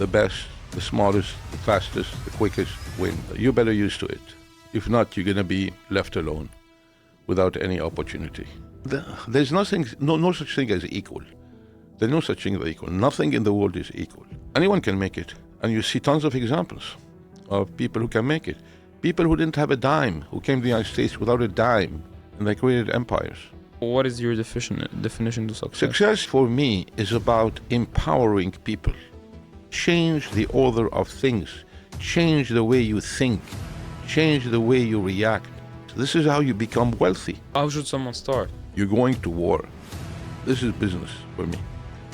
the best, the smartest, the fastest, the quickest win. You better use to it. If not, you're going to be left alone without any opportunity. There's nothing, no such thing as equal. There's no such thing as equal. Nothing in the world is equal. Anyone can make it. And you see tons of examples of people who can make it. People who didn't have a dime, who came to the United States without a dime, and they created empires. What is your definition to success? Success for me is about empowering people. Change the order of things. Change the way you think. Change the way you react. This is how you become wealthy. How should someone start? You're going to war. This is business for me.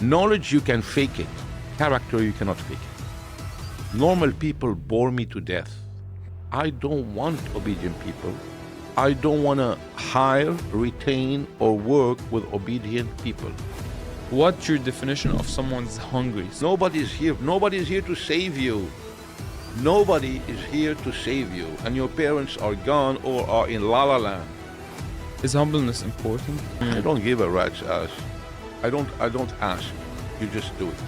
Knowledge, you can fake it. Character, you cannot fake it. Normal people bore me to death. I don't want obedient people. I don't want to hire, retain, or work with obedient people. What's your definition of someone's hungry? Nobody's here. Nobody's here to save you. Nobody is here to save you. And your parents are gone or are in La La Land. Is humbleness important? I don't give a rat's ass. I don't ask. You just do it.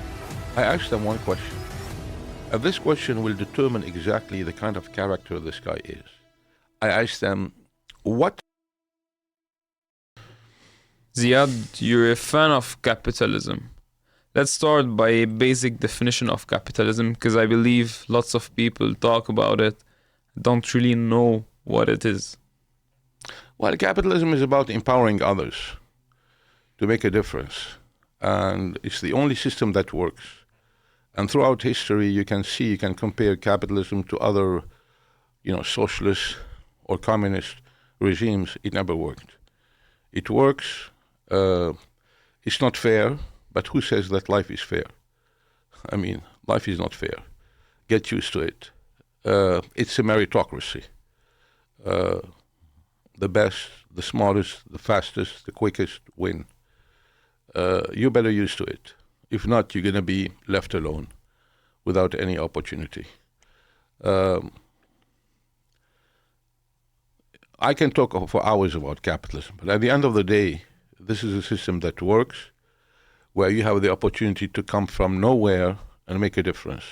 I ask them one question. And this question will determine exactly the kind of character this guy is. I ask them, what? Ziad, you're a fan of capitalism. Let's start by a basic definition of capitalism, because I believe lots of people talk about it, don't really know what it is. Well, capitalism is about empowering others to make a difference. And it's the only system that works. And throughout history, you can compare capitalism to other, socialist or communist regimes. It never worked. It works. It's not fair, but who says that life is fair? I mean, life is not fair. Get used to it. It's a meritocracy. The best, the smartest, the fastest, the quickest win. You better use to it. If not, you're going to be left alone without any opportunity. I can talk for hours about capitalism, but at the end of the day, this is a system that works, where you have the opportunity to come from nowhere and make a difference.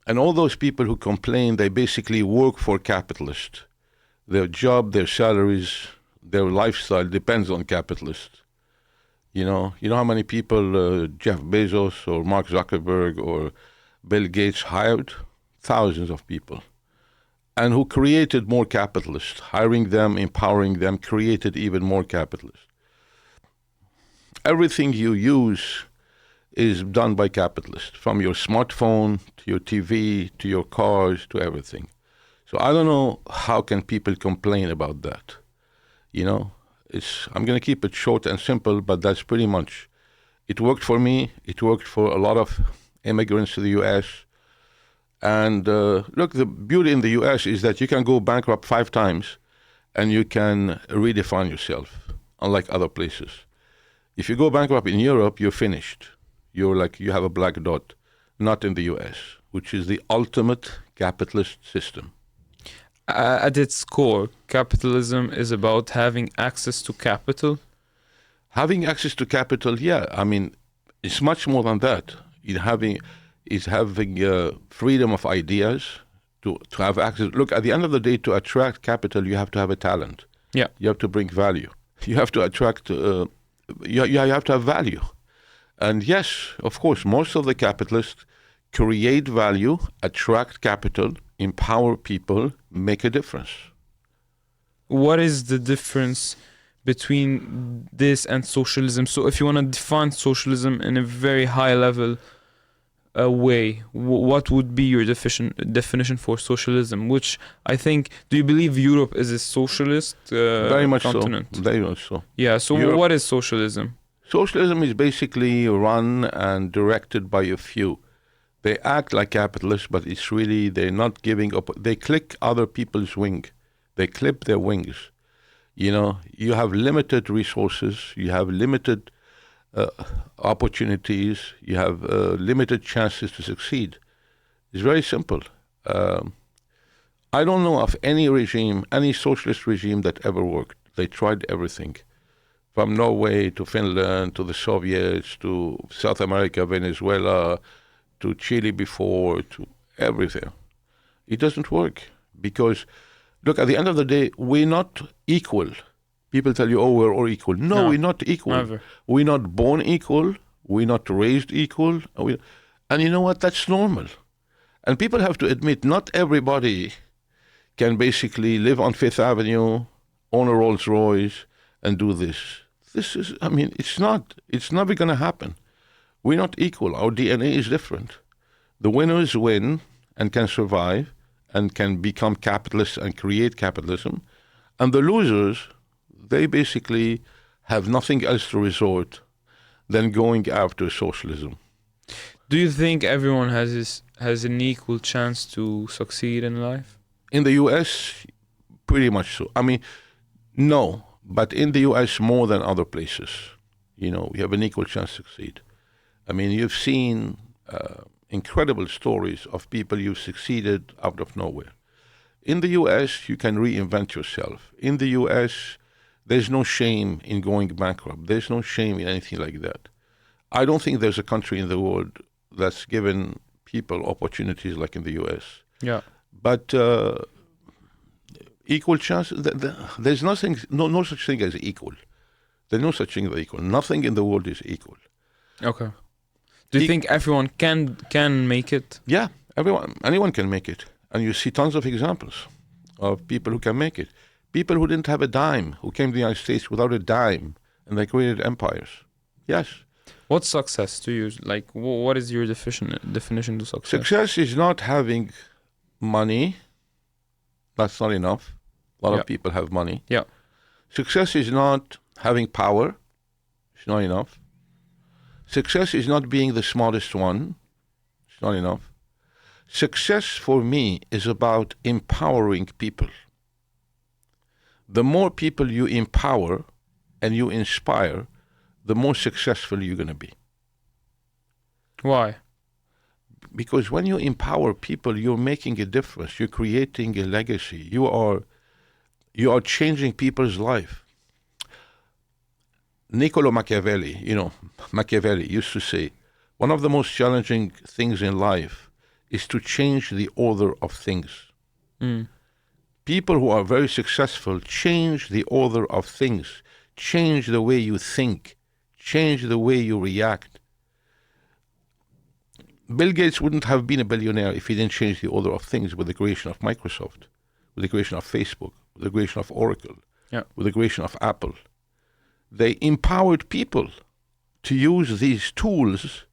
And all those people who complain, they basically work for capitalists. Their job, their salaries, their lifestyle depends on capitalists. You know how many people Jeff Bezos or Mark Zuckerberg or Bill Gates hired? Thousands of people. And who created more capitalists, hiring them, empowering them, created even more capitalists. Everything you use is done by capitalists, from your smartphone to your TV to your cars to everything. So I don't know how can people complain about that. I'm going to keep it short and simple, but that's pretty much. It worked for me. It worked for a lot of immigrants to the U.S. And look, the beauty in the U.S. is that you can go bankrupt 5 times and you can redefine yourself, unlike other places. If you go bankrupt in Europe, you're finished. You have a black dot, not in the U.S., which is the ultimate capitalist system. At its core, capitalism is about having access to capital. Having access to capital, yeah. I mean, it's much more than that. Having freedom of ideas, to have access. Look, at the end of the day, to attract capital, you have to have a talent. Yeah. You have to bring value. You have to attract, you have to have value. And yes, of course, most of the capitalists create value, attract capital, empower people, make a difference. What is the difference between this and socialism? So if you want to define socialism in a very high level way, what would be your definition for socialism? Which I think, do you believe Europe is a socialist very much continent? So. Very much so. Yeah, so Europe, what is socialism? Socialism is basically run and directed by a few. They act like capitalists, but it's really, they're not giving up. They click other people's wing. They clip their wings. You have limited resources. You have limited opportunities. You have limited chances to succeed. It's very simple. I don't know of any regime, any socialist regime that ever worked. They tried everything. from Norway to Finland to the Soviets to South America, Venezuela, to Chile before, to everything. It doesn't work because, look, at the end of the day, we're not equal. People tell you, oh, we're all equal. No, we're not equal. Never. We're not born equal. We're not raised equal. And you know what? That's normal. And people have to admit, not everybody can basically live on Fifth Avenue, own a Rolls Royce, and do this. This is, I mean, it's never going to happen. We're not equal. Our DNA is different. The winners win and can survive and can become capitalists and create capitalism. And the losers, they basically have nothing else to resort than going after socialism. Do you think everyone has an equal chance to succeed in life? In the US, pretty much so. I mean, no, but in the US more than other places. You know, we have an equal chance to succeed. I mean, you've seen incredible stories of people who've succeeded out of nowhere. In the US, you can reinvent yourself. In the US, there's no shame in going bankrupt. There's no shame in anything like that. I don't think there's a country in the world that's given people opportunities like in the US. Yeah. But equal chance, there's nothing, no such thing as equal. There's no such thing as equal. Nothing in the world is equal. Okay. Do you think everyone can make it? Yeah, anyone can make it. And you see tons of examples of people who can make it. People who didn't have a dime, who came to the United States without a dime, and they created empires. Yes. What's success to you? Like, what is your definition to success? Success is not having money. That's not enough. A lot of people have money. Yeah. Success is not having power. It's not enough. Success is not being the smartest one. It's not enough. Success for me is about empowering people. The more people you empower and you inspire, the more successful you're going to be. Why? Because when you empower people, you're making a difference. You're creating a legacy. You are changing people's life. Niccolo Machiavelli, Machiavelli used to say, one of the most challenging things in life is to change the order of things. People who are very successful change the order of things, change the way you think, change the way you react. Bill Gates wouldn't have been a billionaire if he didn't change the order of things with the creation of Microsoft, with the creation of Facebook, with the creation of Oracle, with the creation of Apple. They empowered people to use these tools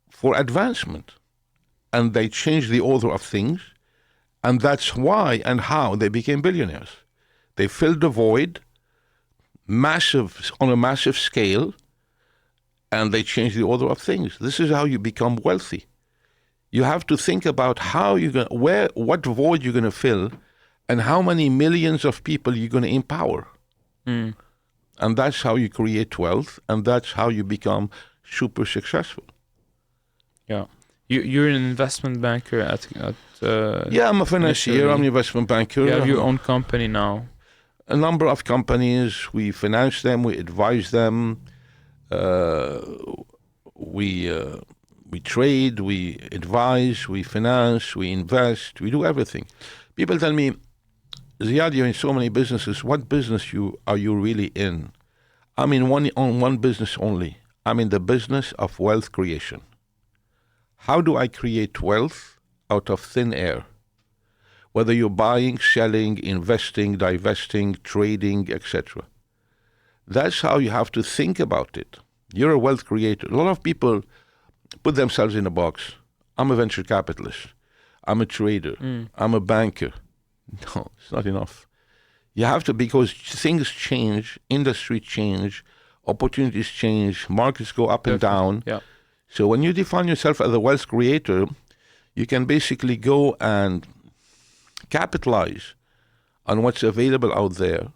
for advancement. And they changed the order of things. And that's why and how they became billionaires. They filled the void on a massive scale, and they changed the order of things. This is how you become wealthy. You have to think about what void you're going to fill, and how many millions of people you're going to empower. And that's how you create wealth, and that's how you become super successful. Yeah. You're an investment banker at yeah, I'm a financier. I'm an investment banker. You have your own company now. A number of companies. We finance them. We advise them. We trade. We advise. We finance. We invest. We do everything. People tell me, Ziad, you're in so many businesses. What business are you really in? I'm in one business only. I'm in the business of wealth creation. How do I create wealth out of thin air? Whether you're buying, selling, investing, divesting, trading, etc. That's how you have to think about it. You're a wealth creator. A lot of people put themselves in a box. I'm a venture capitalist. I'm a trader. I'm a banker. No, it's not enough. You have to, because things change, industry change, opportunities change, markets go up and down. Yeah. So when you define yourself as a wealth creator, you can basically go and capitalize on what's available out there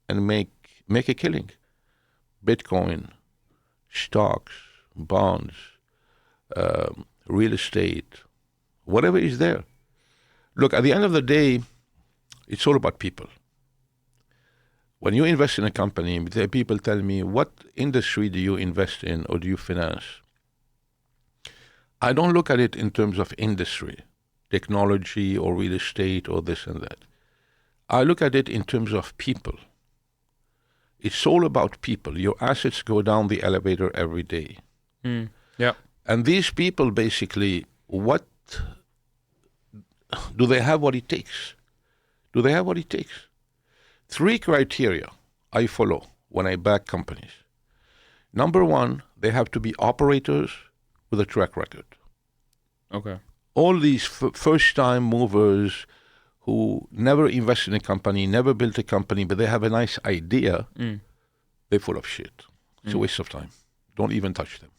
and make a killing. Bitcoin, stocks, bonds, real estate, whatever is there. Look, at the end of the day, it's all about people. When you invest in a company, the people tell me, what industry do you invest in or do you finance? I don't look at it in terms of industry, technology or real estate or this and that. I look at it in terms of people. It's all about people. Your assets go down the elevator every day. Yeah. And these people basically, what do they have what it takes? Do they have what it takes? 3 criteria I follow when I back companies. Number 1, they have to be operators with a track record. Okay. All these first-time movers who never invest in a company, never built a company, but they have a nice idea, they're full of shit. It's a waste of time. Don't even touch them.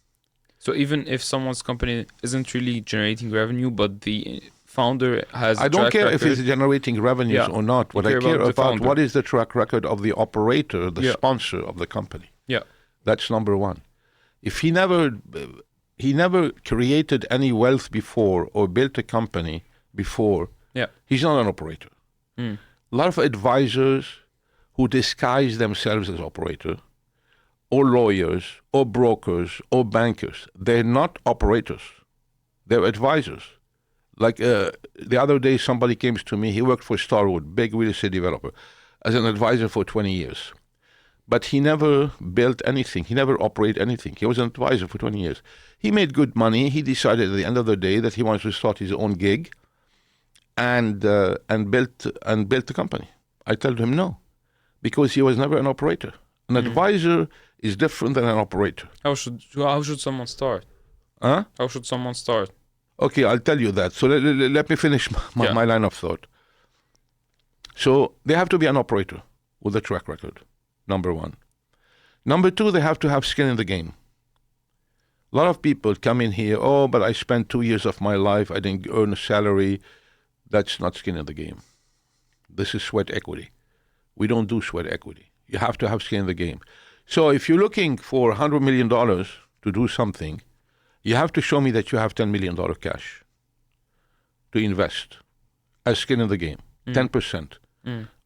So even if someone's company isn't really generating revenue, but the founder has I don't care if it's generating revenues or not. What I care about what is the track record of the operator, the sponsor of the company. Yeah. That's number 1. If he never created any wealth before or built a company before, he's not an operator. A lot of advisors who disguise themselves as operator, or lawyers, or brokers, or bankers, they're not operators. They're advisors. Like the other day, somebody came to me. He worked for Starwood, big real estate developer, as an advisor for 20 years. But he never built anything. He never operated anything. He was an advisor for 20 years. He made good money. He decided at the end of the day that he wants to start his own gig and built the company. I told him no, because he was never an operator. An advisor is different than an operator. How should someone start? Huh? How should someone start? Okay, I'll tell you that. So let me finish my line of thought. So they have to be an operator with a track record, number 1. Number 2, they have to have skin in the game. A lot of people come in here, but I spent 2 years of my life, I didn't earn a salary. That's not skin in the game. This is sweat equity. We don't do sweat equity. You have to have skin in the game. So if you're looking for $100 million to do something, you have to show me that you have $10 million cash to invest as skin in the game, 10%.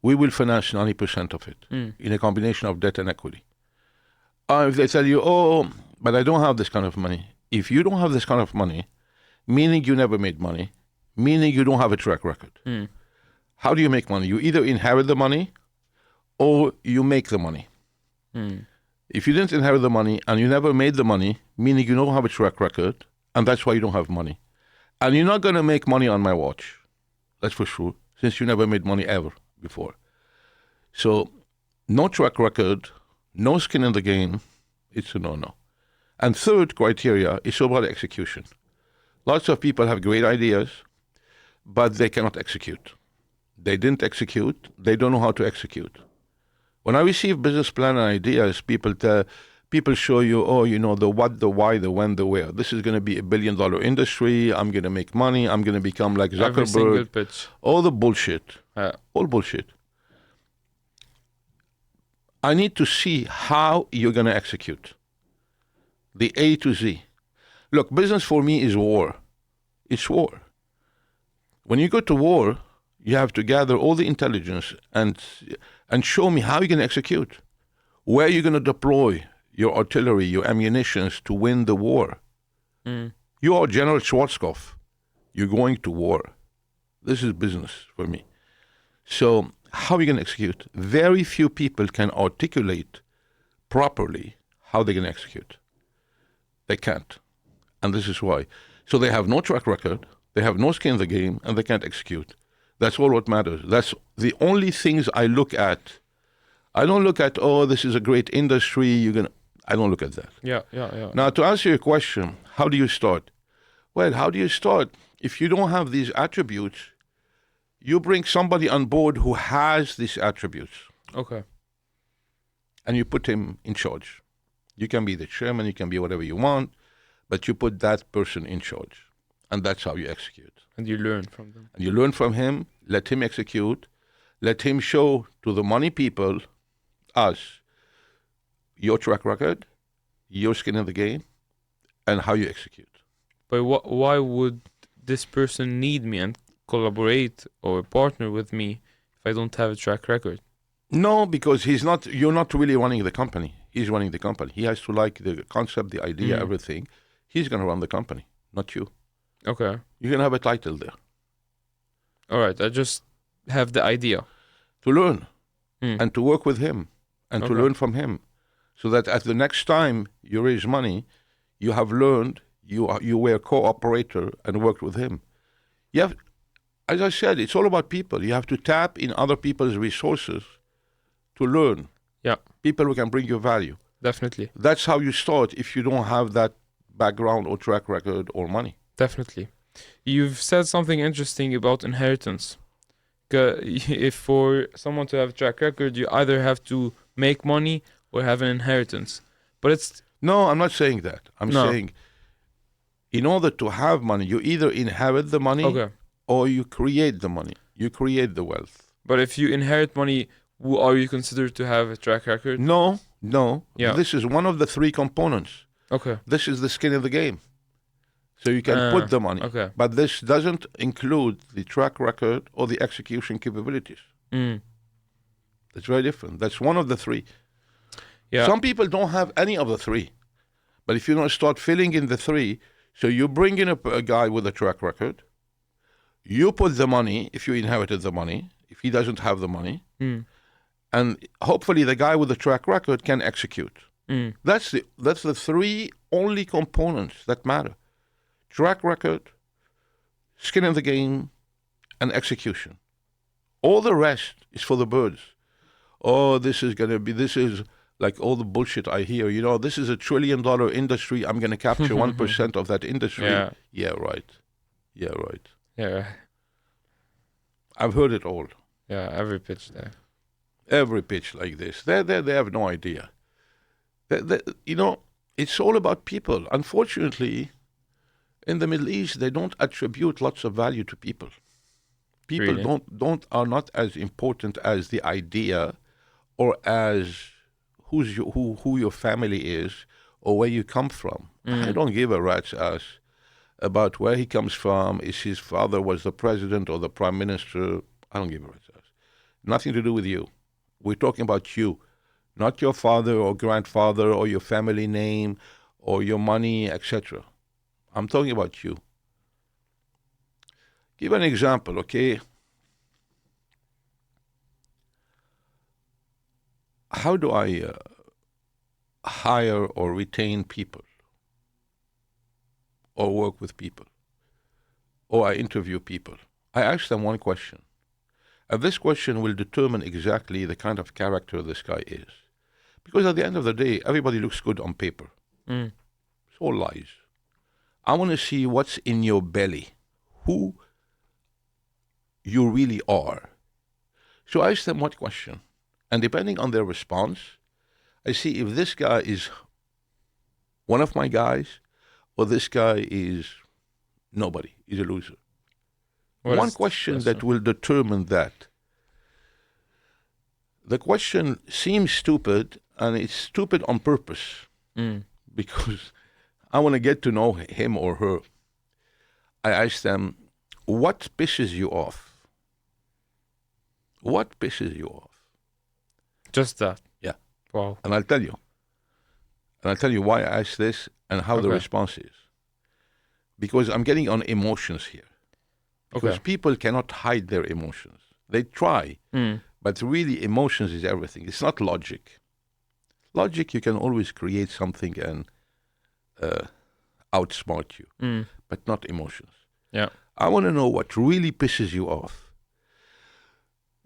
We will finance 90% of it in a combination of debt and equity. If they tell you, but I don't have this kind of money. If you don't have this kind of money, meaning you never made money, meaning you don't have a track record. How do you make money? You either inherit the money or you make the money. If you didn't inherit the money and you never made the money, meaning you don't have a track record, and that's why you don't have money. And you're not going to make money on my watch. That's for sure, since you never made money ever before. So no track record, no skin in the game, it's a no-no. And third criteria is about execution. Lots of people have great ideas, but they cannot execute. They didn't execute. They don't know how to execute. When I receive business plan and ideas, people show you, the what, the why, the when, the where. This is going to be $1 billion industry. I'm going to make money. I'm going to become like Zuckerberg. Every single pitch. All the bullshit. All bullshit. I need to see how you're going to execute. The A to Z. Look, business for me is war. It's war. When you go to war, you have to gather all the intelligence and show me how you're going to execute. Where you're going to deploy your artillery, your ammunitions to win the war. You are General Schwarzkopf. You're going to war. This is business for me. So how are you going to execute? Very few people can articulate properly how they're going to execute. They can't. And this is why. So they have no track record, they have no skin in the game, and they can't execute. That's all what matters. That's the only things I look at. I don't look at, this is a great industry, I don't look at that. Yeah. Now, to answer your question, how do you start? Well, how do you start? If you don't have these attributes, you bring somebody on board who has these attributes. Okay. And you put him in charge. You can be the chairman, you can be whatever you want, but you put that person in charge. And that's how you execute. And you learn from them. And you learn from him, let him execute, let him show to the money people, us, your track record, your skin in the game, and how you execute. But why would this person need me and collaborate or partner with me if I don't have a track record? No, because you're not really running the company. He's running the company. He has to like the concept, the idea, everything. He's going to run the company, not you. Okay. You can have a title there. All right. I just have the idea. To learn Mm. and to work with him and to Okay. learn from him. So that at the next time you raise money, you have learned, you were a co-operator and worked with him. You have, as I said, it's all about people. You have to tap in other people's resources to learn. Yeah. People who can bring you value. Definitely. That's how you start if you don't have that background or track record or money. Definitely. You've said something interesting about inheritance. If for someone to have a track record, you either have to make money or have an inheritance. But it's No, I'm not saying that. I'm No. saying in order to have money, you either inherit the money okay. or you create the money. You create the wealth. But if you inherit money, are you considered to have a track record? No. Yeah. This is one of the three components. Okay. This is the skin of the game. So you can put the money. Okay. But this doesn't include the track record or the execution capabilities. Mm. It's very different. That's one of the three. Yeah. Some people don't have any of the three. But if you don't start filling in the three, so you bring in a guy with a track record, you put the money, if you inherited the money, if he doesn't have the money, and hopefully the guy with the track record can execute. That's the three only components that matter. Track record, skin in the game, and execution. All the rest is for the birds. Oh, this is like all the bullshit I hear. This is $1 trillion industry. I'm going to capture 1% of that industry. Yeah. Yeah, right. Yeah. I've heard it all. Yeah. Every pitch there. Every pitch like this. They have no idea. It's all about people. Unfortunately, in the Middle East, they don't attribute lots of value to people. People Really? are not as important as the idea, or as who your family is, or where you come from. I don't give a rat's ass about where he comes from. Is his father was the president or the prime minister? I don't give a rat's ass. Nothing to do with you. We're talking about you, not your father or grandfather or your family name or your money, etc. I'm talking about you. Give an example, okay? How do I hire or retain people, or work with people, or I interview people? I ask them one question. And this question will determine exactly the kind of character this guy is. Because at the end of the day, everybody looks good on paper. It's all lies. I want to see what's in your belly, who you really are. So I ask them one question. And depending on their response, I see if this guy is one of my guys or this guy is nobody, he's a loser. One question that will determine that. The question seems stupid, and it's stupid on purpose, because I want to get to know him or her. I ask them, what pisses you off? What pisses you off? Just that. Yeah. Wow. And I'll tell you. And I'll tell you why I ask this and how the Okay. response is. Because I'm getting on emotions here. Because people cannot hide their emotions. They try, but really emotions is everything. It's not logic. Logic, you can always create something and outsmart you, but not emotions. Yeah. I want to know what really pisses you off.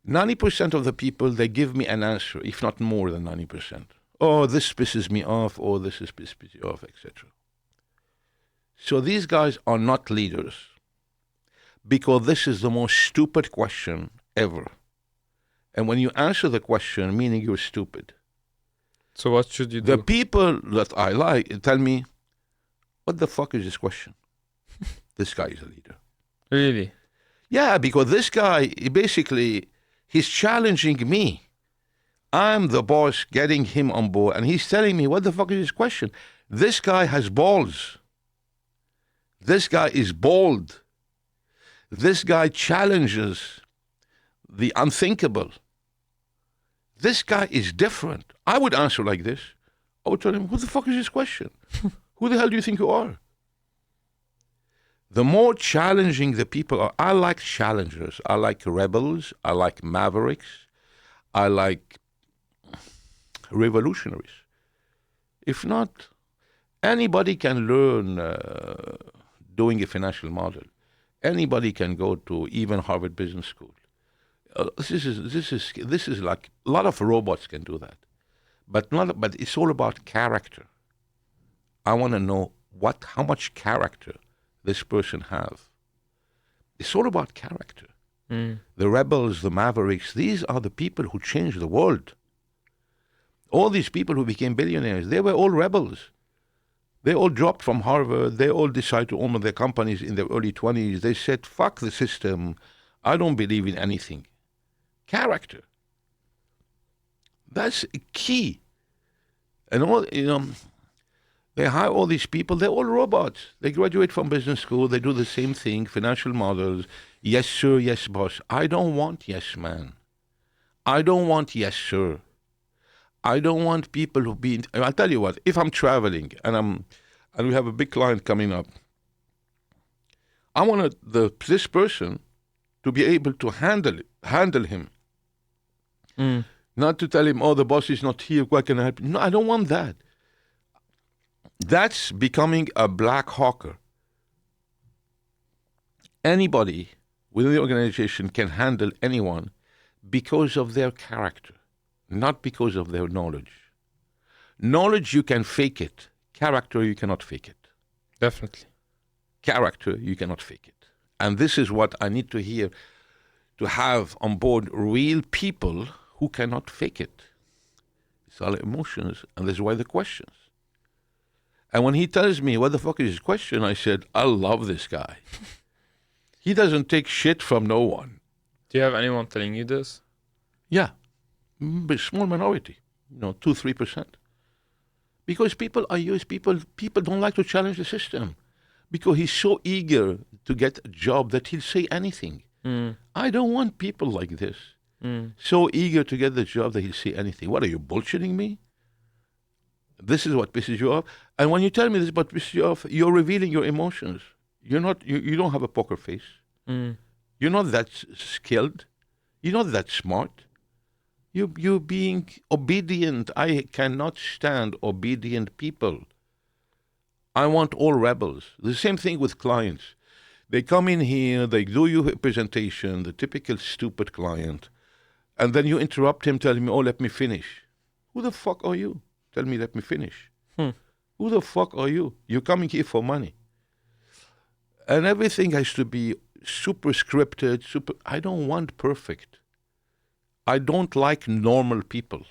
90% of the people, they give me an answer, if not more than 90%. Oh, this pisses me off, or this is pisses me off, etc. So these guys are not leaders, because this is the most stupid question ever. And when you answer the question, meaning you're stupid. So what should you The do? people that I like tell me, what the fuck is this question? This guy is a leader. Really? Yeah, because this guy, he's challenging me. I'm the boss getting him on board, and he's telling me, what the fuck is this question? This guy has balls. This guy is bold. This guy challenges the unthinkable. This guy is different. I would answer like this. I would tell him, "What the fuck is this question? Who the hell do you think you are?" The more challenging the people are, I like challengers. I like rebels. I like mavericks. I like revolutionaries. If not, anybody can learn doing a financial model. Anybody can go to even Harvard Business School. This is like a lot of robots can do that, but it's all about character. I want to know how much character this person have. It's all about character. The rebels, the mavericks, these are the people who changed the world. All these people who became billionaires, they were all rebels. They all dropped from Harvard. They all decided to own their companies in their early 20s. They said, fuck the system. I don't believe in anything. Character. That's key. And all, they hire all these people. They're all robots. They graduate from business school. They do the same thing, financial models. Yes, sir. Yes, boss. I don't want yes, man. I don't want yes, sir. I don't want people who be. I'll tell you what. If I'm traveling and we have a big client coming up, I want this person to be able to handle him. Not to tell him, "Oh, the boss is not here. What can I help you?" No, I don't want that. That's becoming a black hawker. Anybody within the organization can handle anyone because of their character. Not because of their knowledge. Knowledge, you can fake it. Character, you cannot fake it. Definitely. Character, you cannot fake it. And this is what I need to hear, to have on board real people who cannot fake it. It's all emotions, and this is why the questions. And when he tells me, what the fuck is his question, I said, I love this guy. He doesn't take shit from no one. Do you have anyone telling you this? Yeah. But small minority, 2-3%. Because people are used, people don't like to challenge the system. Because he's so eager to get a job that he'll say anything. I don't want people like this. So eager to get the job that he'll say anything. What, are you bullshitting me? This is what pisses you off. And when you tell me this is what pisses you off, you're revealing your emotions. You don't have a poker face. You're not that skilled. You're not that smart. You're being obedient. I cannot stand obedient people. I want all rebels. The same thing with clients. They come in here, they do you a presentation, the typical stupid client, and then you interrupt him telling me, "Oh, let me finish." Who the fuck are you? Tell me, let me finish. Who the fuck are you? You're coming here for money. And everything has to be super scripted, I don't want perfect. I don't like normal people.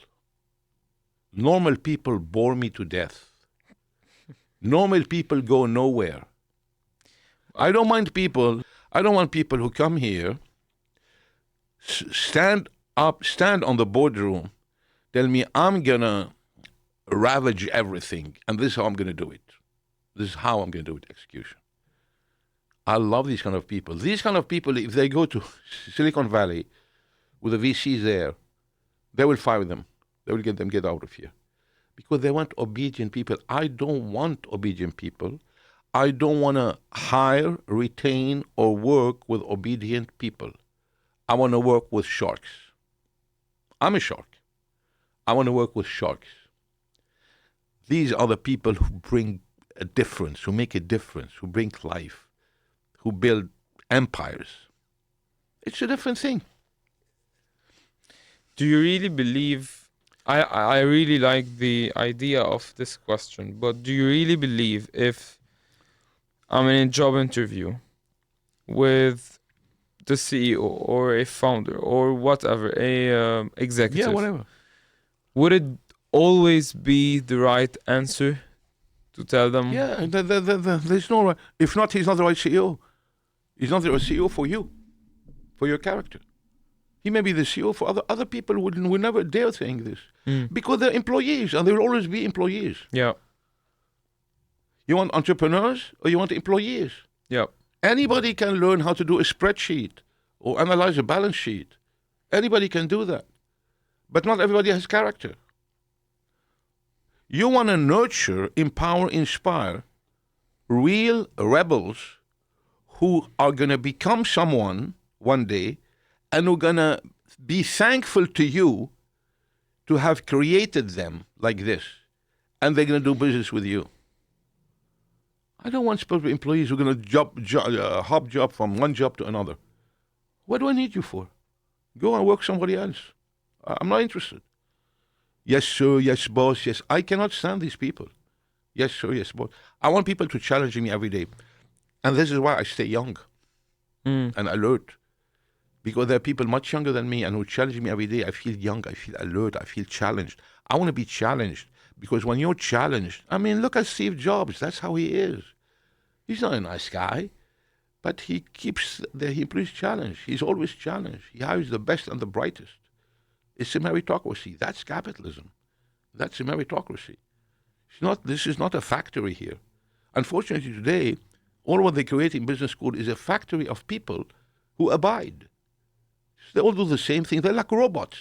Normal people bore me to death. Normal people go nowhere. I don't want people who come here, stand on the boardroom, tell me I'm gonna ravage everything, and this is how I'm gonna do it. This is how I'm gonna do it, execution. I love these kind of people. These kind of people, if they go to Silicon Valley with the VCs there, they will fire them. They will get out of here. Because they want obedient people. I don't want obedient people. I don't want to hire, retain, or work with obedient people. I want to work with sharks. I'm a shark. I want to work with sharks. These are the people who bring a difference, who make a difference, who bring life, who build empires. It's a different thing. Do you really believe... I really like the idea of this question, but do you really believe if I'm in a job interview with the CEO or a founder or whatever, a executive, Yeah, whatever, would it always be the right answer to tell them? Yeah, there's no right. If not, he's not the right CEO. He's not the right CEO for you, for your character. He may be the CEO for other people would never dare saying this because they're employees and they will always be employees. Yeah. You want entrepreneurs or you want employees? Yeah. Anybody can learn how to do a spreadsheet or analyze a balance sheet. Anybody can do that. But not everybody has character. You want to nurture, empower, inspire real rebels who are going to become someone one day and who are going to be thankful to you to have created them like this. And they're going to do business with you. I don't want employees who are going to hop job from one job to another. What do I need you for? Go and work somebody else. I'm not interested. Yes, sir. Yes, boss. Yes. I cannot stand these people. Yes, sir. Yes, boss. I want people to challenge me every day. And this is why I stay young and alert. Because there are people much younger than me and who challenge me every day. I feel young. I feel alert. I feel challenged. I want to be challenged. Because when you're challenged, I mean, look at Steve Jobs. That's how he is. He's not a nice guy. But he brings challenge. He's always challenged. He hires the best and the brightest. It's a meritocracy. That's capitalism. That's a meritocracy. This is not a factory here. Unfortunately, today, all what they create in business school is a factory of people who abide. They all do the same thing. They're like robots.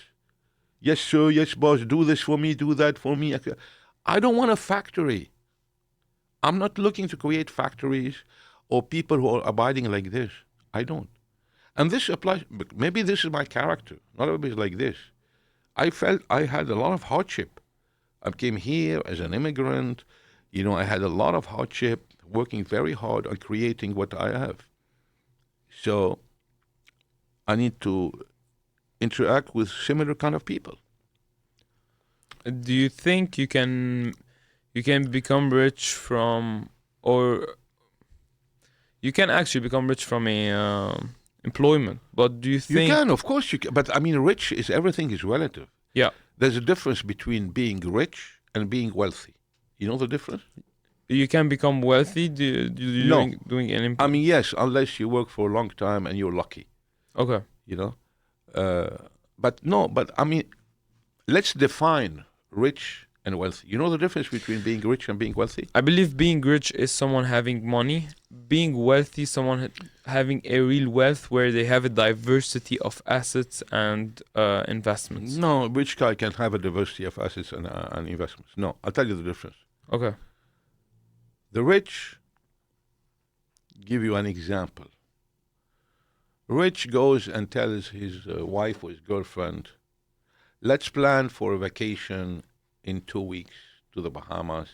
Yes, sir. Yes, boss. Do this for me. Do that for me. I don't want a factory. I'm not looking to create factories or people who are abiding like this. I don't. And this applies, maybe this is my character. Not everybody's like this. I felt I had a lot of hardship. I came here as an immigrant. I had a lot of hardship, working very hard on creating what I have. So I need to interact with similar kind of people. Do you think you can become rich from, or you can actually become rich from a employment? But do you think you can? Of course you can. But I mean, everything is relative. Yeah. There's a difference between being rich and being wealthy. You know the difference? You can become wealthy No. doing an I mean, yes, unless you work for a long time and you're lucky. Okay. But I mean, let's define rich and wealthy. You know the difference between being rich and being wealthy? I believe being rich is someone having money. Being wealthy, someone having a real wealth where they have a diversity of assets and investments. No, rich guy can have a diversity of assets and investments. No, I'll tell you the difference. Okay. The rich, give you an example. Rich goes and tells his wife or his girlfriend, let's plan for a vacation in 2 weeks to the Bahamas.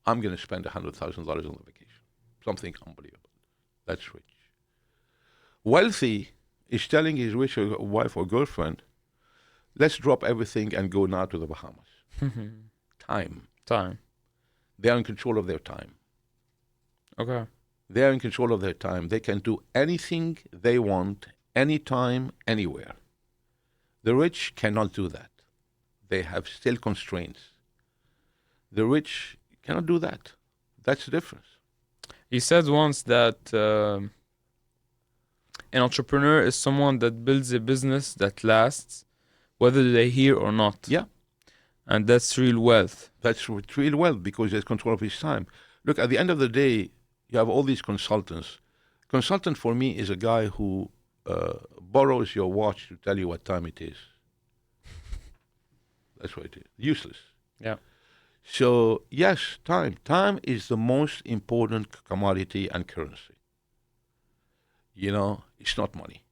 I'm going to spend $100,000 on the vacation. Something unbelievable. That's rich. Wealthy is telling his rich wife or girlfriend, let's drop everything and go now to the Bahamas. Time. They are in control of their time. Okay. They are in control of their time. They can do anything they want, anytime, anywhere. The rich cannot do that. They have still constraints. The rich cannot do that. That's the difference. You said once that an entrepreneur is someone that builds a business that lasts, whether they're here or not. Yeah. And that's real wealth. That's real wealth because he has control of his time. Look, at the end of the day, you have all these consultants. Consultant for me is a guy who borrows your watch to tell you what time it is. That's what it is. Useless. Yeah. So, yes, time. Time is the most important commodity and currency. It's not money.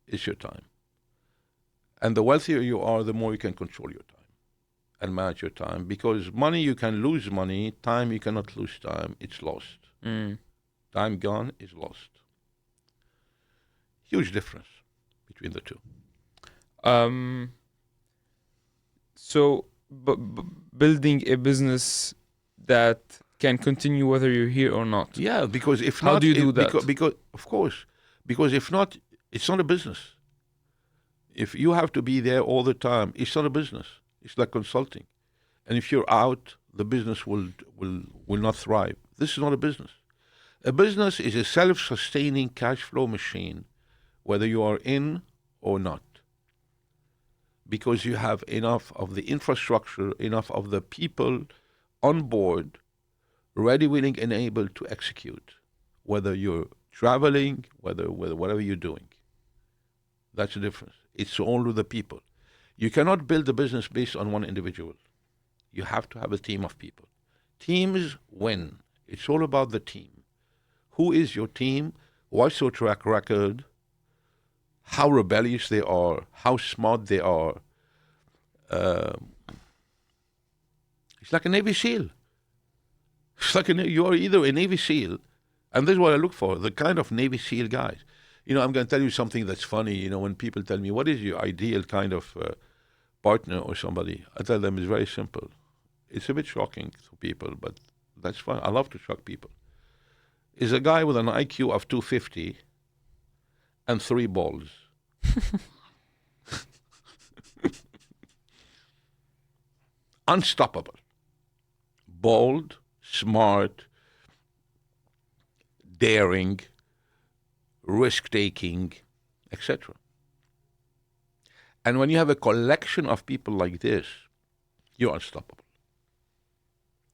It's your time. And the wealthier you are, the more you can control your time and manage your time. Because money, you can lose money. Time, you cannot lose time. It's lost. Time gone is lost. Huge difference between the two. So, building a business that can continue whether you're here or not. Yeah, because if How not, do you do that? Because of course, because if not, it's not a business. If you have to be there all the time, it's not a business. It's like consulting, and if you're out, the business will not thrive. This is not a business. A business is a self-sustaining cash flow machine, whether you are in or not. Because you have enough of the infrastructure, enough of the people on board, ready, willing, and able to execute, whether you're traveling, whatever you're doing. That's the difference. It's only the people. You cannot build a business based on one individual. You have to have a team of people. Teams win. It's all about the team. Who is your team? What's your track record? How rebellious they are? How smart they are? It's like a Navy SEAL. It's like you are either a Navy SEAL, and this is what I look for, the kind of Navy SEAL guys. I'm going to tell you something that's funny. When people tell me, what is your ideal kind of partner or somebody, I tell them it's very simple. It's a bit shocking to people, but that's fine. I love to shock people. Is a guy with an IQ of 250 and 3 balls. Unstoppable. Bold, smart, daring, risk-taking, etc. And when you have a collection of people like this, you're unstoppable.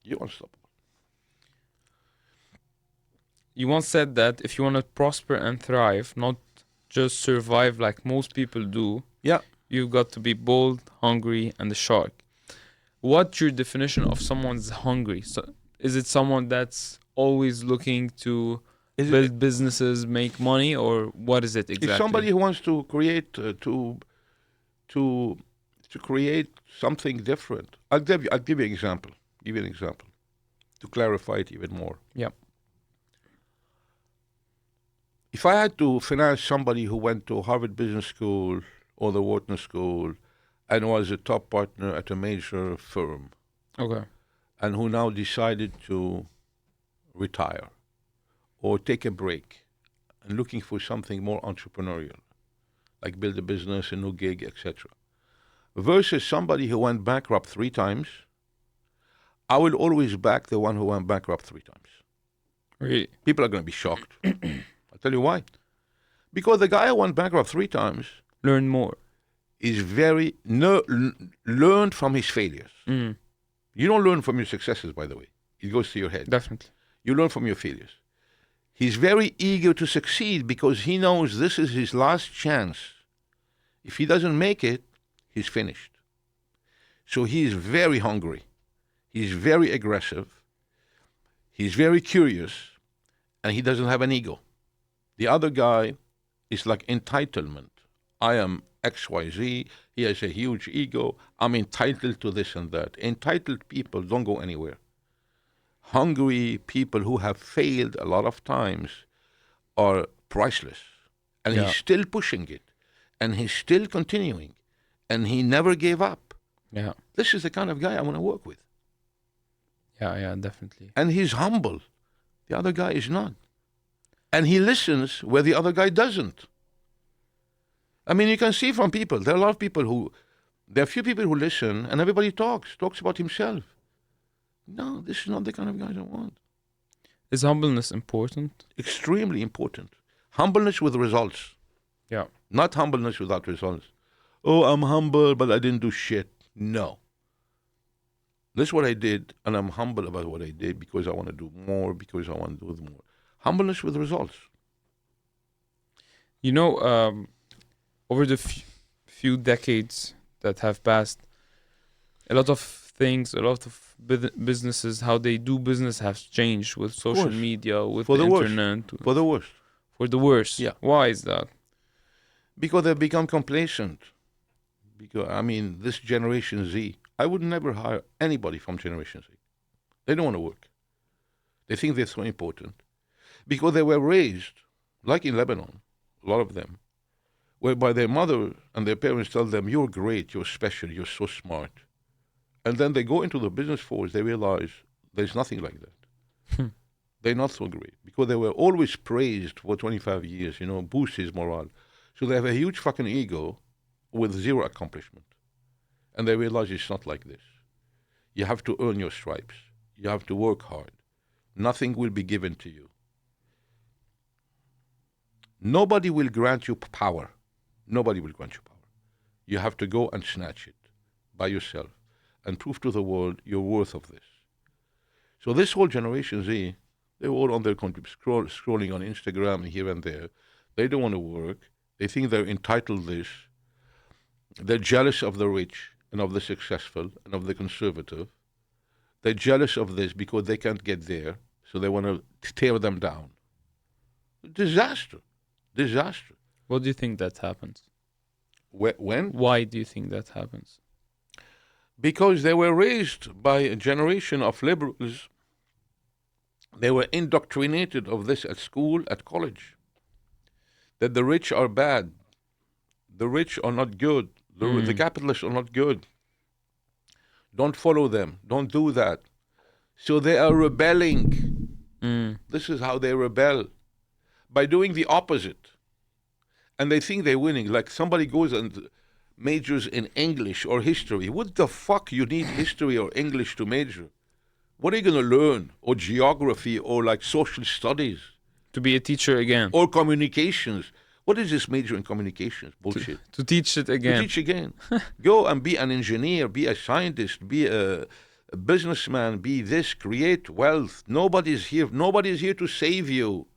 You're unstoppable. You once said that if you want to prosper and thrive, not just survive like most people do, Yeah. you've got to be bold, hungry, and a shark. What's your definition of someone's hungry? So, is it someone that's always looking to build businesses, make money, or what is it exactly? It's somebody who wants to create to create something different. I'll give you an example. Give you an example to clarify it even more. Yeah. If I had to finance somebody who went to Harvard Business School or the Wharton School and was a top partner at a major firm, Okay. and who now decided to retire or take a break and looking for something more entrepreneurial, like build a business, a new gig, etc., versus somebody who went bankrupt 3 times, I will always back the one who went bankrupt 3 times. Really? People are going to be shocked. I'll tell you why. Because the guy who went bankrupt 3 times Learn more. is learned from his failures. Mm. You don't learn from your successes, by the way. It goes to your head. Definitely. You learn from your failures. He's very eager to succeed because he knows this is his last chance. If he doesn't make it, he's finished. So he is very hungry. He's very aggressive. He's very curious. And he doesn't have an ego. The other guy is like entitlement. I am XYZ. He has a huge ego. I'm entitled to this and that. Entitled people don't go anywhere. Hungry people who have failed a lot of times are priceless. And he's still pushing it. And he's still continuing. And he never gave up. Yeah. This is the kind of guy I want to work with. Yeah, definitely. And he's humble. The other guy is not. And he listens where the other guy doesn't. I mean, you can see from people, there are a lot of people there are few people who listen and everybody talks about himself. No, this is not the kind of guys I want. Is humbleness important? Extremely important. Humbleness with results. Yeah. Not humbleness without results. Oh, I'm humble, but I didn't do shit. No. This is what I did, and I'm humble about what I did because I want to do more, because I want to do more. Humbleness with results. Over the few decades that have passed, a lot of things, a lot of businesses, how they do business has changed with social media, with the internet. For the worst. For the worst. Yeah. Why is that? Because they've become complacent. Because, this Generation Z, I would never hire anybody from Generation Z. They don't want to work. They think they're so important. Because they were raised, like in Lebanon, a lot of them, whereby their mother and their parents tell them, you're great, you're special, you're so smart. And then they go into the business force, they realize there's nothing like that. They're not so great. Because they were always praised for 25 years, boost his morale. So they have a huge fucking ego with zero accomplishment. And they realize it's not like this. You have to earn your stripes. You have to work hard. Nothing will be given to you. Nobody will grant you power. Nobody will grant you power. You have to go and snatch it by yourself and prove to the world you're worth of this. So this whole Generation Z, they're all on their computer, scrolling on Instagram here and there. They don't want to work. They think they're entitled this. They're jealous of the rich and of the successful and of the conservative. They're jealous of this because they can't get there, so they want to tear them down. Disaster. Disaster. What do you think that happens? When? Why do you think that happens? Because they were raised by a generation of liberals. They were indoctrinated of this at school, at college, that the rich are bad, the rich are not good, the capitalists are not good. Don't follow them, don't do that. So they are rebelling. This is how they rebel, by doing the opposite. And they think they're winning. Like somebody goes and majors in English or history. What the fuck you need history or English to major? What are you going to learn? Or geography or like social studies? To be a teacher again. Or communications. What is this major in communications? Bullshit. To teach it again. To teach again. Go and be an engineer, be a scientist, be a businessman, be this, create wealth. Nobody's here to save you.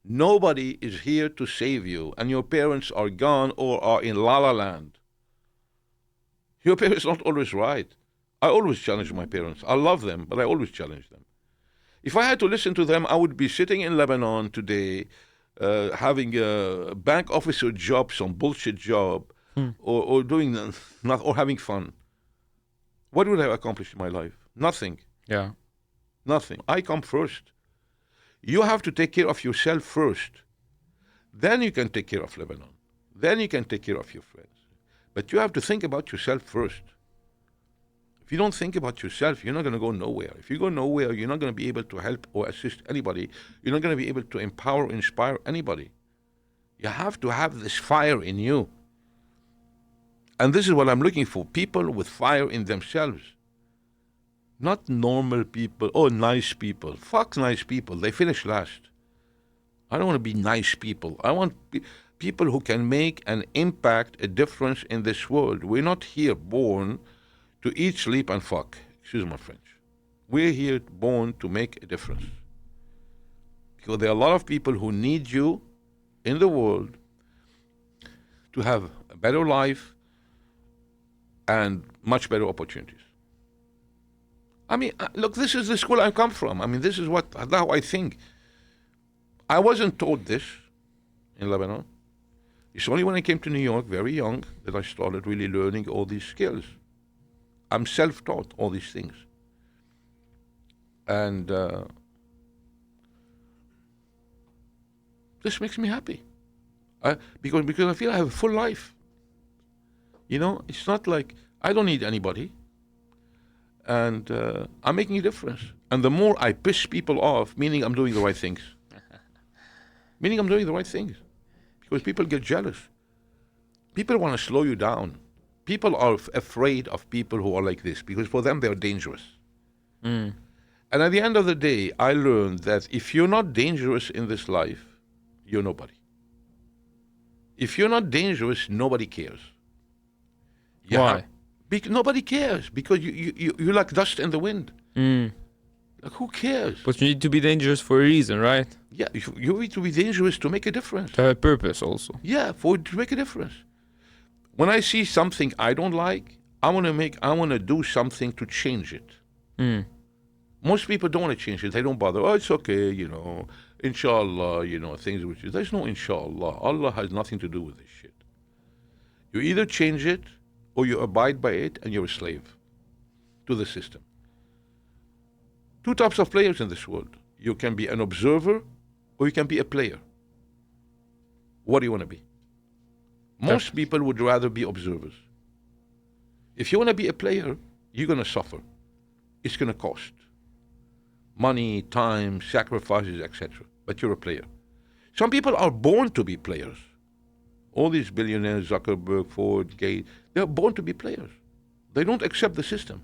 Nobody is here to save you. And your parents are gone or are in La La Land. Your parents are not always right. I always challenge my parents. I love them, but I always challenge them. If I had to listen to them, I would be sitting in Lebanon today, having a bank officer job, some bullshit job, or doing not, or having fun. What would I accomplish in my life? Nothing. Yeah. Nothing. I come first. You have to take care of yourself first. Then you can take care of Lebanon. Then you can take care of your friends. But you have to think about yourself first. If you don't think about yourself, you're not going to go nowhere. If you go nowhere, you're not going to be able to help or assist anybody. You're not going to be able to empower or inspire anybody. You have to have this fire in you. And this is what I'm looking for. People with fire in themselves. Not normal people. Oh, nice people. Fuck nice people. They finish last. I don't want to be nice people. I want people who can make an impact, a difference in this world. We're not here born to eat, sleep, and fuck. Excuse my French. We're here born to make a difference. Because there are a lot of people who need you in the world to have a better life and much better opportunities. I mean, look, this is the school I come from. I mean, this is how I think. I wasn't taught this in Lebanon. It's only when I came to New York, very young, that I started really learning all these skills. I'm self-taught, all these things. And this makes me happy. Because I feel I have a full life. You know, it's not like I don't need anybody. And I'm making a difference. And the more I piss people off, meaning I'm doing the right things. Meaning I'm doing the right things. Because people get jealous. People want to slow you down. People are afraid of people who are like this because for them they're dangerous. And at the end of the day, I learned that if you're not dangerous in this life, you're nobody. If you're not dangerous, nobody cares. Why? Nobody cares because you're like dust in the wind. Like, who cares? But you need to be dangerous for a reason, right? Yeah, you need to be dangerous to make a difference. To have a purpose also. Yeah, to make a difference. When I see something I don't like, I want to do something to change it. Most people don't want to change it. They don't bother. Oh, it's okay, inshallah, things which is. There's no inshallah. Allah has nothing to do with this shit. You either change it or you abide by it and you're a slave to the system. Two types of players in this world. You can be an observer or you can be a player. What do you want to be? Most people would rather be observers. If you want to be a player, you're going to suffer. It's going to cost money, time, sacrifices, etc. But you're a player. Some people are born to be players. All these billionaires, Zuckerberg, Ford, Gates, they're born to be players. They don't accept the system.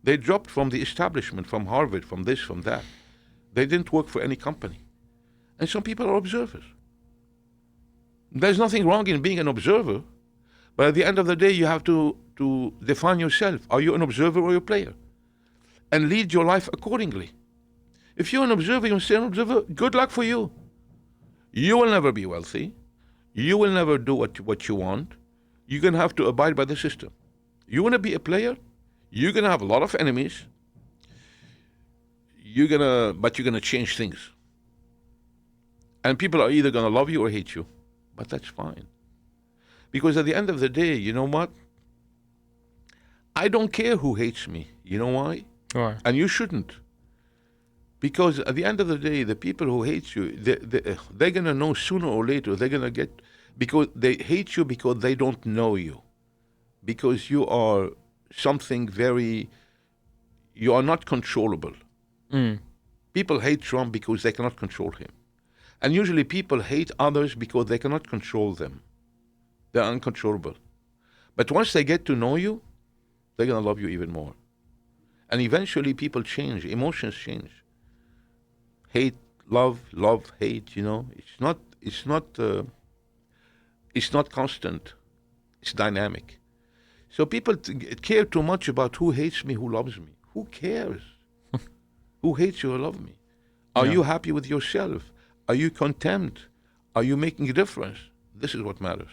They dropped from the establishment, from Harvard, from this, from that. They didn't work for any company. And some people are observers. There's nothing wrong in being an observer, but at the end of the day, you have to define yourself. Are you an observer or a player? And lead your life accordingly. If you're an observer, you stay an observer, good luck for you. You will never be wealthy. You will never do what you want. you're going to have to abide by the system. You want to be a player, you're going to have a lot of enemies. But you're going to change things. And people are either going to love you or hate you. But that's fine. Because at the end of the day, you know what? I don't care who hates me. You know why? Why? And you shouldn't. Because at the end of the day, the people who hate you, they're going to know sooner or later. They're going to get, because they hate you because they don't know you. Because you are something very, you are not controllable. People hate Trump because they cannot control him. And usually people hate others because they cannot control them. They're uncontrollable. But once they get to know you, they're going to love you even more. And eventually people change, emotions change. Hate, love, hate, it's not constant. It's dynamic. So people care too much about who hates me, who loves me. Who cares? Who hates you or love me? Are you happy with yourself? Are you content? Are you making a difference? This is what matters.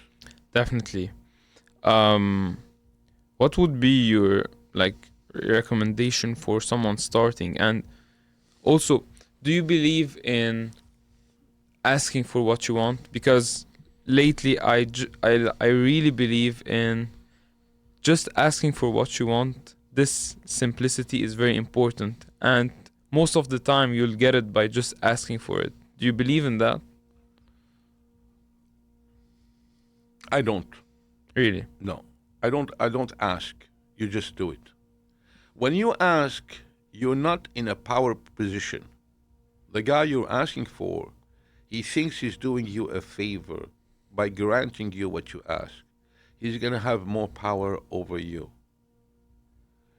Definitely. What would be your recommendation for someone starting? And also, do you believe in asking for what you want? Because lately I really believe in just asking for what you want. This simplicity is very important, and most of the time you'll get it by just asking for it. Do you believe in that? I don't. Really? No. I don't ask. You just do it. When you ask, you're not in a power position. The guy you're asking for, he thinks he's doing you a favor by granting you what you ask. He's going to have more power over you.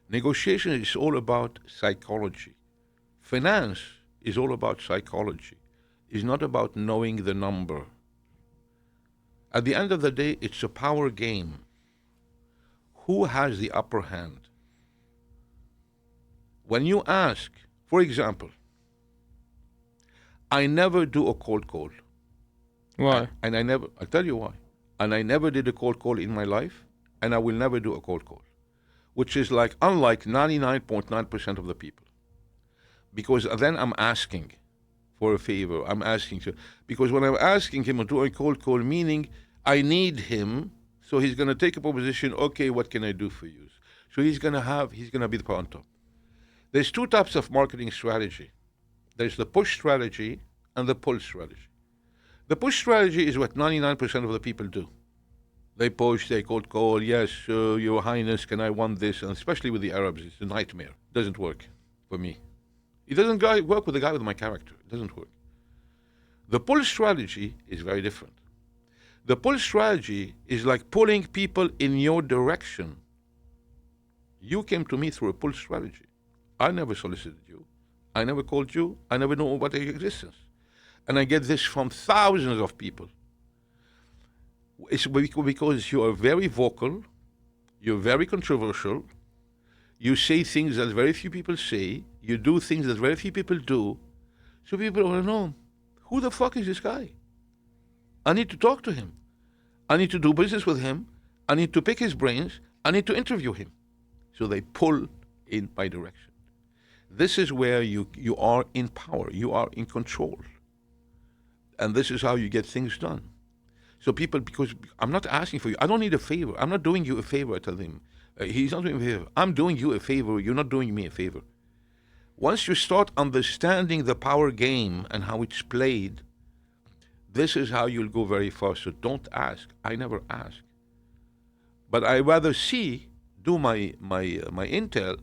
Negotiation is all about psychology. Finance is all about psychology. It's not about knowing the number. At the end of the day, it's a power game. Who has the upper hand? When you ask, for example, I never do a cold call. Why? I'll tell you why. And I never did a cold call in my life, and I will never do a cold call, which is unlike 99.9% of the people. Because then I'm asking for a favor. Because when I'm asking him to do a cold call, meaning I need him, so he's going to take a position, okay, what can I do for you? So he's going to be the on top. There's two types of marketing strategy. There's the push strategy and the pull strategy. The push strategy is what 99% of the people do. They push, they cold call, yes, Your Highness, can I want this? And especially with the Arabs, it's a nightmare. It doesn't work for me. It doesn't work with a guy with my character. It doesn't work. The pull strategy is very different. The pull strategy is like pulling people in your direction. You came to me through a pull strategy. I never solicited you. I never called you. I never know about your existence. And I get this from thousands of people. It's because you are very vocal, you're very controversial, you say things that very few people say, you do things that very few people do, so people want to know, who the fuck is this guy? I need to talk to him. I need to do business with him. I need to pick his brains. I need to interview him. So they pull in my direction. This is where you are in power. You are in control. And this is how you get things done. So people, because I'm not asking for you. I don't need a favor. I'm not doing you a favor, I tell him. He's not doing me a favor. I'm doing you a favor. You're not doing me a favor. Once you start understanding the power game and how it's played, this is how you'll go very far. So don't ask. I never ask. But I rather do my intel,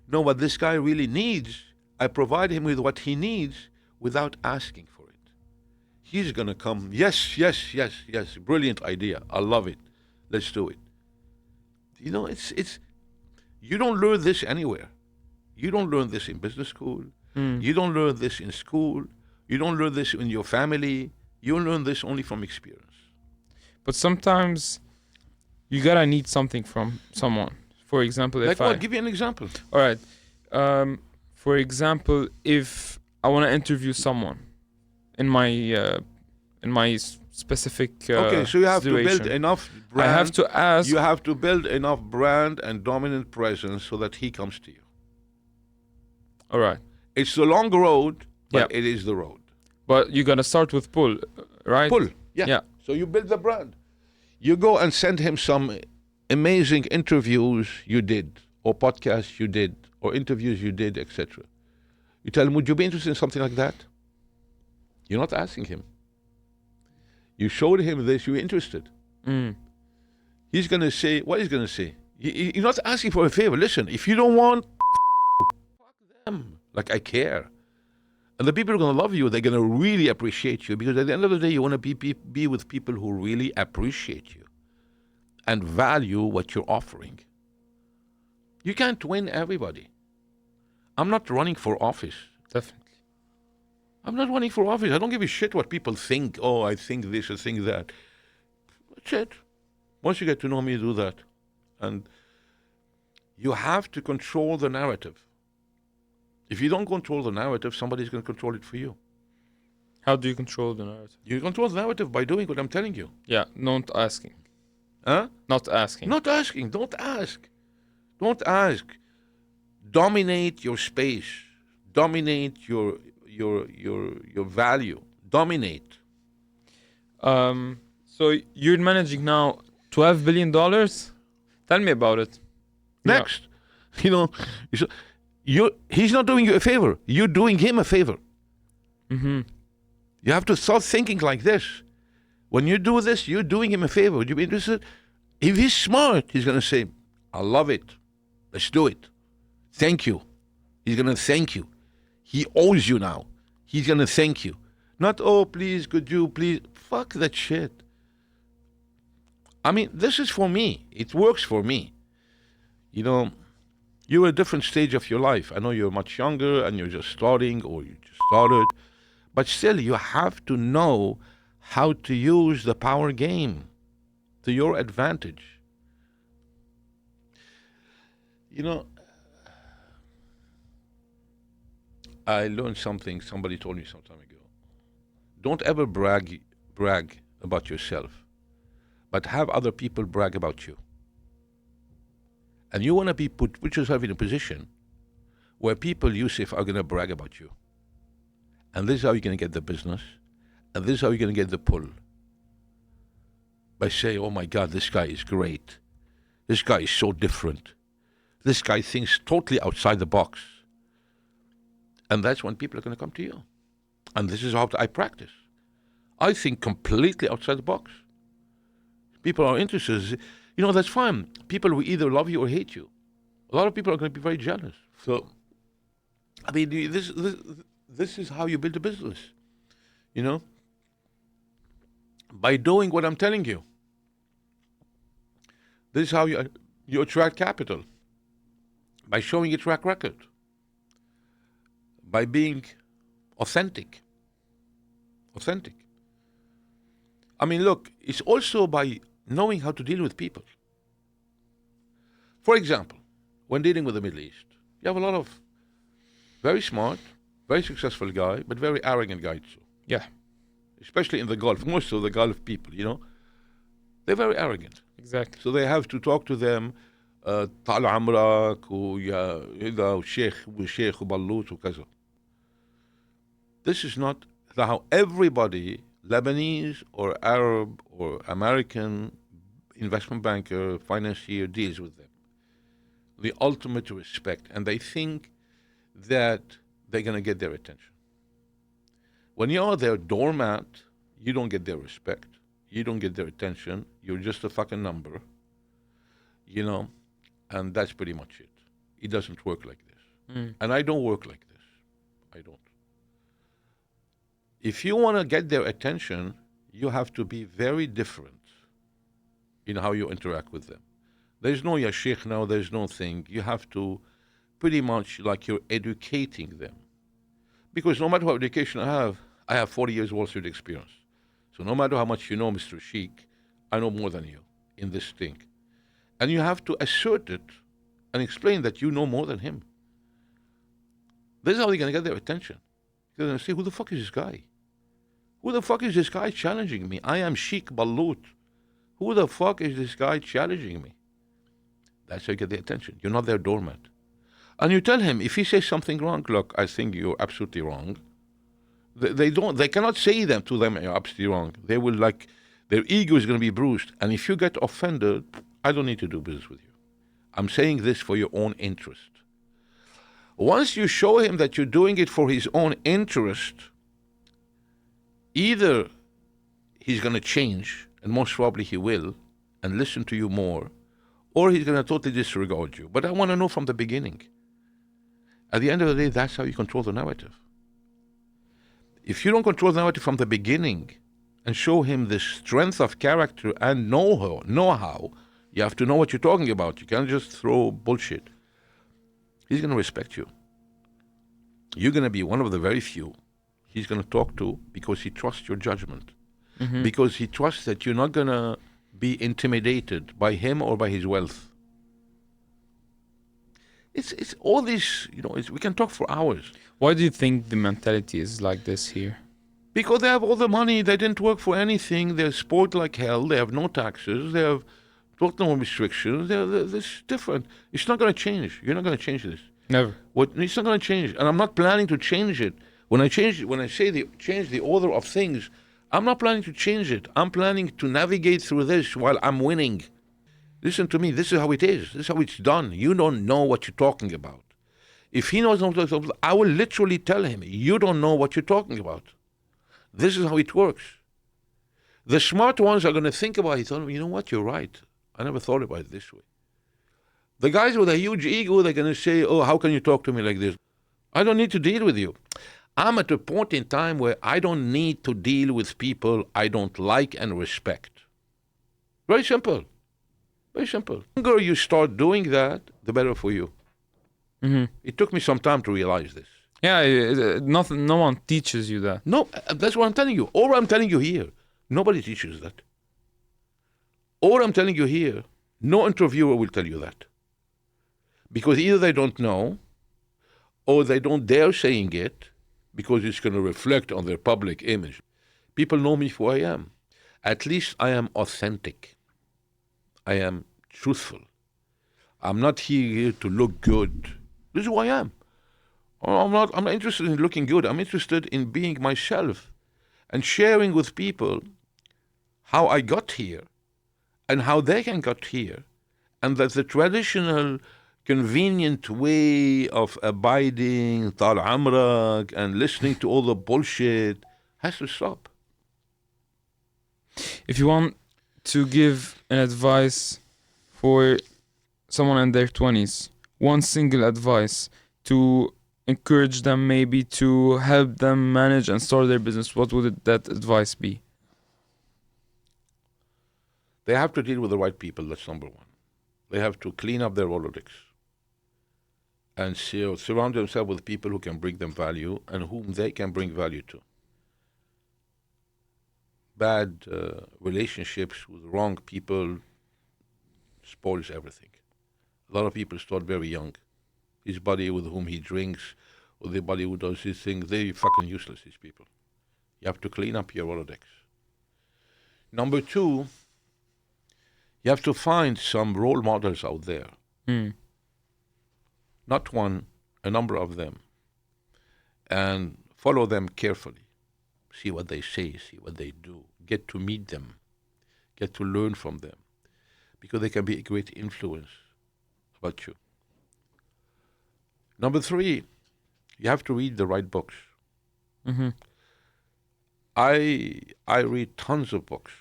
know what this guy really needs. I provide him with what he needs without asking for it. He's going to come, yes, brilliant idea. I love it. Let's do it. It's you don't learn this anywhere. You don't learn this in business school. You don't learn this in school. You don't learn this in your family. You learn this only from experience. But sometimes you gotta need something from someone. For example, Give me an example. All right. For example, if I want to interview someone in my in my specific Okay, so you have situation. to build enough brand. I have to ask. You have to build enough brand and dominant presence so that he comes to you. All right. It's the long road, but Yeah. it is the road. But you gotta start with pull, right? Pull, yeah. Yeah. So you build the brand. You go and send him some amazing interviews you did, or podcasts you did, or interviews you did, etc. You tell him, would you be interested in something like that? You're not asking him. You showed him this, you're interested. Mm. He's going to say, what he's going to say? You're not asking for a favor. Listen, if you don't want, fuck them. Like, I care. And the people are going to love you. They're going to really appreciate you, because at the end of the day, you want to be with people who really appreciate you and value what you're offering. You can't win everybody. I'm not running for office. Definitely. I'm not running for office. I don't give a shit what people think. Oh, I think this, I think that. That's it. Once you get to know me, do that. And you have to control the narrative. If you don't control the narrative, somebody's going to control it for you. How do you control the narrative? You control the narrative by doing what I'm telling you. Yeah, not asking. Huh? Not asking. Not asking. Don't ask. Don't ask. Dominate your space. Dominate your value. Dominate. So you're managing now $12 billion? Tell me about it. Next. You know, he's not doing you a favor. You're doing him a favor. Mm-hmm. You have to start thinking like this. When you do this, you're doing him a favor. Would you be interested? If he's smart, he's going to say, I love it. Let's do it. Thank you. He's going to thank you. He owes you now. He's going to thank you. Not, oh, please, could you please? Fuck that shit. I mean, this is for me. It works for me. You know, you're at a different stage of your life. I know you're much younger and you're just starting, or you just started. But still, you have to know how to use the power game to your advantage. You know, I learned something somebody told me some time ago. Don't ever brag about yourself, but have other people brag about you. And you want to put yourself in a position where people, Yusuf, are going to brag about you. And this is how you're going to get the business. And this is how you're going to get the pull. By saying, oh my God, this guy is great. This guy is so different. This guy thinks totally outside the box. And that's when people are going to come to you. And this is how I practice. I think completely outside the box. People are interested. You know, that's fine. People will either love you or hate you. A lot of people are going to be very jealous. So, I mean, this is how you build a business. You know? By doing what I'm telling you. This is how you attract capital. By showing a track record. By being authentic. Authentic. I mean, look, it's also by knowing how to deal with people. For example, when dealing with the Middle East, you have a lot of very smart, very successful guy, but very arrogant guy too. Yeah. Especially in the Gulf, most of the Gulf people, you know, they're very arrogant. Exactly. So they have to talk to them, طال عمرك وإذا وشيخ وبلوط وكذا. This is not how everybody, Lebanese or Arab or American investment banker, financier, deals with them. The ultimate respect. And they think that they're going to get their attention. When you're their doormat, you don't get their respect. You don't get their attention. You're just a fucking number. You know, and that's pretty much it. It doesn't work like this. And I don't work like this. I don't. If you want to get their attention, you have to be very different in how you interact with them. There's no ya sheikh now, there's no thing. You have to pretty much like you're educating them. Because no matter what education I have 40 years Wall Street experience. So no matter how much you know, Mr. Sheikh, I know more than you in this thing. And you have to assert it and explain that you know more than him. This is how they're going to get their attention. They're going to say, who the fuck is this guy? Who the fuck is this guy challenging me? I am Sheikh Balut. Who the fuck is this guy challenging me? That's how you get the attention. You're not their doormat. And you tell him, if he says something wrong, look, I think you're absolutely wrong. They cannot say them to them, you're absolutely wrong. They will their ego is going to be bruised. And if you get offended, I don't need to do business with you. I'm saying this for your own interest. Once you show him that you're doing it for his own interest, either he's going to change, and most probably he will, and listen to you more, or he's going to totally disregard you. But I want to know from the beginning. At the end of the day, that's how you control the narrative. If you don't control the narrative from the beginning and show him the strength of character and know-how, you have to know what you're talking about. You can't just throw bullshit. He's going to respect you. You're going to be one of the very few he's going to talk to because he trusts your judgment. Mm-hmm. Because he trusts that you're not going to be intimidated by him or by his wealth. It's all this, we can talk for hours. Why do you think the mentality is like this here? Because they have all the money, they didn't work for anything, they're spoiled like hell, they have no taxes, they have total restrictions, it's different. It's not going to change. You're not going to change this. Never. It's not going to change, and I'm not planning to change it. When I say change the order of things, I'm not planning to change it. I'm planning to navigate through this while I'm winning. Listen to me, this is how it is. This is how it's done. You don't know what you're talking about. If he knows what I will literally tell him, you don't know what you're talking about. This is how it works. The smart ones are going to think about it. You know what, you're right. I never thought about it this way. The guys with a huge ego, they're going to say, oh, how can you talk to me like this? I don't need to deal with you. I'm at a point in time where I don't need to deal with people I don't like and respect. Very simple. Very simple. The longer you start doing that, the better for you. Mm-hmm. It took me some time to realize this. Yeah, no one teaches you that. No, that's what I'm telling you. Or I'm telling you here, nobody teaches that. Or I'm telling you here, no interviewer will tell you that. Because either they don't know, or they don't dare saying it, because it's going to reflect on their public image. People know me for who I am. At least I am authentic. I am truthful. I'm not here to look good. This is who I am. I'm not interested in looking good. I'm interested in being myself and sharing with people how I got here and how they can get here. And that the traditional convenient way of abiding, tal amrak, and listening to all the bullshit has to stop. If you want to give an advice for someone in their 20s, one single advice to encourage them, maybe to help them manage and start their business, what would that advice be? They have to deal with the right people, that's number one. They have to clean up their Rolodex and surround themselves with people who can bring them value and whom they can bring value to. Bad relationships with wrong people spoils everything. A lot of people start very young. His buddy with whom he drinks, or the buddy who does his things, they're fucking useless, these people. You have to clean up your Rolodex. Number two, you have to find some role models out there. Not one, a number of them. And follow them carefully. See what they say, see what they do. Get to meet them. Get to learn from them. Because they can be a great influence about you. Number three, you have to read the right books. Mm-hmm. I read tons of books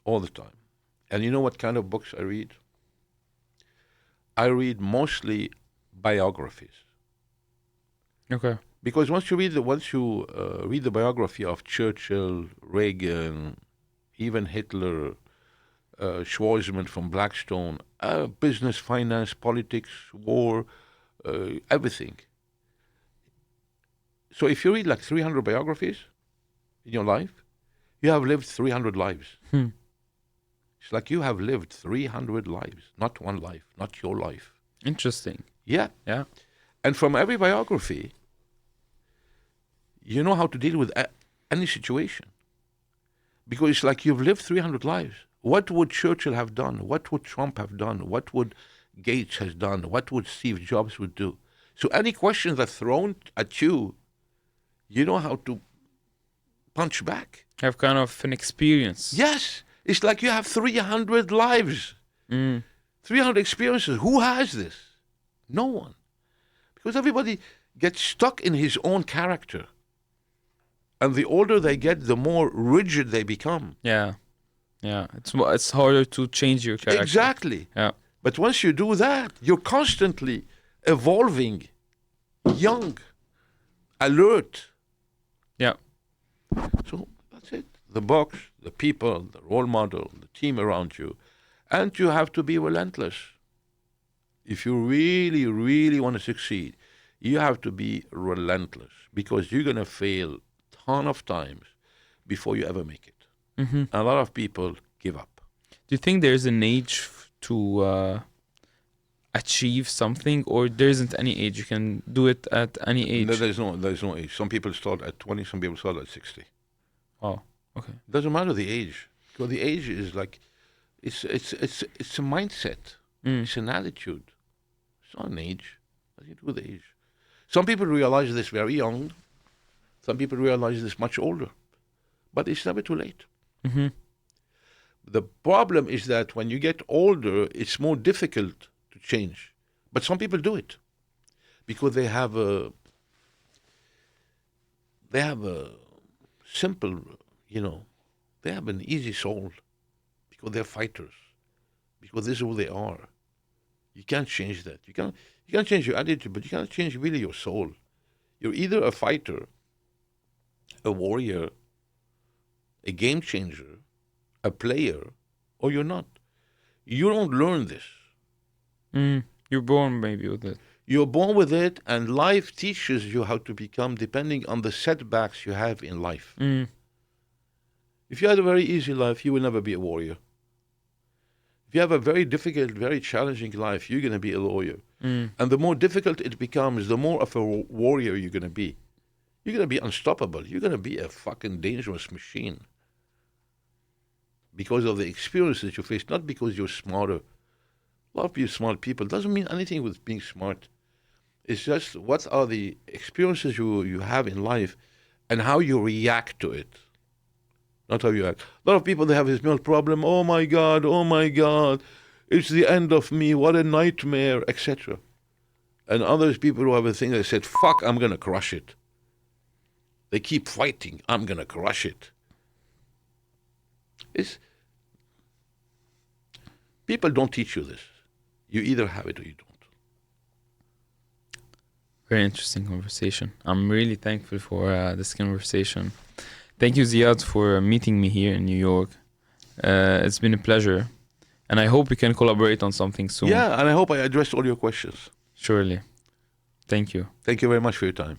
all the time. And you know what kind of books I read? I read mostly biographies. Okay. Because once you read the biography of Churchill, Reagan, even Hitler, Schwarzman from Blackstone, business, finance, politics, war, everything. So if you read like 300 biographies in your life, you have lived 300 lives. It's like you have lived 300 lives, not one life, not your life. Interesting. Yeah. Yeah. And from every biography, you know how to deal with any situation. Because it's like you've lived 300 lives. What would Churchill have done? What would Trump have done? What would Gates has done? What would Steve Jobs would do? So any questions that are thrown at you, you know how to punch back. Have kind of an experience. Yes, it's like you have 300 lives, 300 experiences. Who has this? No one. Because everybody gets stuck in his own character. And the older they get, the more rigid they become. Yeah. It's harder to change your character. Exactly. Yeah. But once you do that, you're constantly evolving, young, alert. Yeah. So that's it. The books, the people, the role model, the team around you. And you have to be relentless. If you really, really want to succeed, you have to be relentless because you're going to fail ton of times before you ever make it. Mm-hmm. A lot of people give up. Do you think there's an age to achieve something, or there isn't any age? You can do it at any age. No, there's no age. Some people start at 20, some people start at 60. Oh, okay. Doesn't matter the age. Because the age is like it's a mindset. It's an attitude. It's not an age. Nothing to do with the age. Some people realize this very young. Some people realize this much older. But it's never too late. Mm-hmm. The problem is that when you get older, it's more difficult to change. But some people do it because they have a simple, they have an easy soul because they're fighters, because this is who they are. You can't change that. You can't change your attitude, but you can't change really your soul. You're either a fighter, a warrior, a game changer, a player, or you're not. You don't learn this. You're born maybe with it. You're born with it, and life teaches you how to become depending on the setbacks you have in life. If you had a very easy life, you will never be a warrior. If you have a very difficult, very challenging life, you're going to be a lawyer. And the more difficult it becomes, the more of a warrior you're going to be. You're going to be unstoppable. You're going to be a fucking dangerous machine. Because of the experiences you face, not because you're smarter. A lot of you smart people doesn't mean anything with being smart. It's just what are the experiences you have in life and how you react to it. Not how you act. A lot of people, they have this milk problem. Oh my God, it's the end of me. What a nightmare, etc. And others, people who have a thing, they said, fuck, I'm going to crush it. They keep fighting. I'm going to crush it. People don't teach you this. You either have it or you don't. Very interesting conversation. I'm really thankful for this conversation. Thank you, Ziad, for meeting me here in New York. It's been a pleasure. And I hope we can collaborate on something soon. Yeah, and I hope I addressed all your questions. Surely. Thank you. Thank you very much for your time.